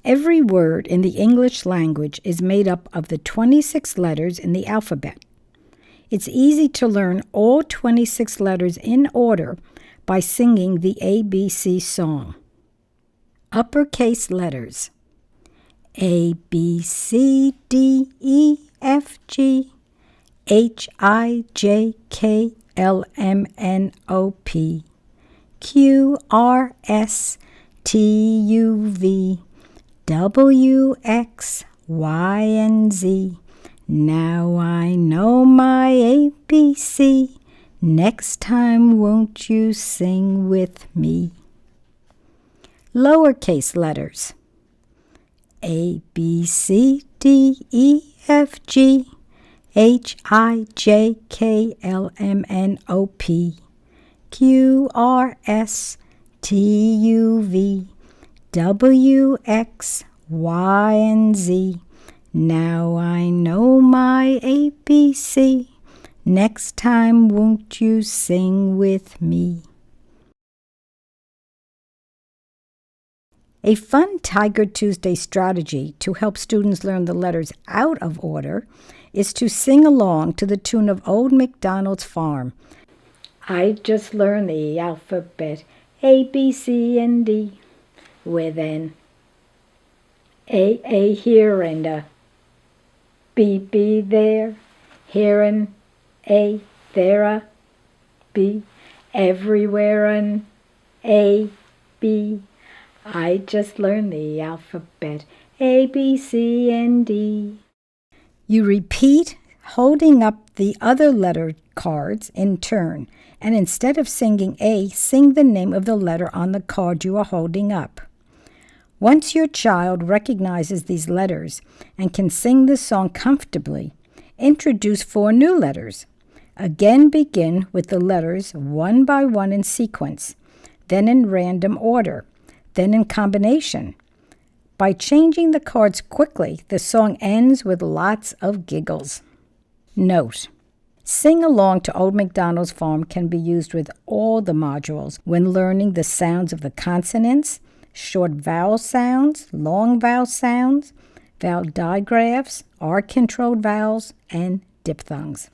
Every word in the English language is made up of the 26 letters in the alphabet. It's easy to learn all 26 letters in order by singing the ABC song. Uppercase letters: A, B, C, D, E, F, G, H, I, J, K, L, M, N, O, P, Q, R, S, T, U, V, W, X, Y, and Z. Now I know my ABC. Next time won't you sing with me? Lowercase letters: A, B, C, D, E, F, G, H, I, J, K, L, M, N, O, P, Q, R, S, T, U, V, W, X, Y, and Z. Now I know my ABC. Next time won't you sing with me? A fun Tiger Tuesday strategy to help students learn the letters out of order is to sing along to the tune of Old MacDonald's Farm. I just learned the alphabet, A, B, C, and D, with an A here and a B there, here an A, there a B, everywhere an A, B. I just learned the alphabet, A, B, C, and D. You repeat, holding up the other letter cards in turn, and instead of singing A, sing the name of the letter on the card you are holding up. Once your child recognizes these letters and can sing the song comfortably, introduce 4 new letters. Again, begin with the letters one by one in sequence, then in random order, then in combination. By changing the cards quickly, the song ends with lots of giggles. Note: Sing Along to Old MacDonald's Farm can be used with all the modules when learning the sounds of the consonants, short vowel sounds, long vowel sounds, vowel digraphs, R-controlled vowels, and diphthongs.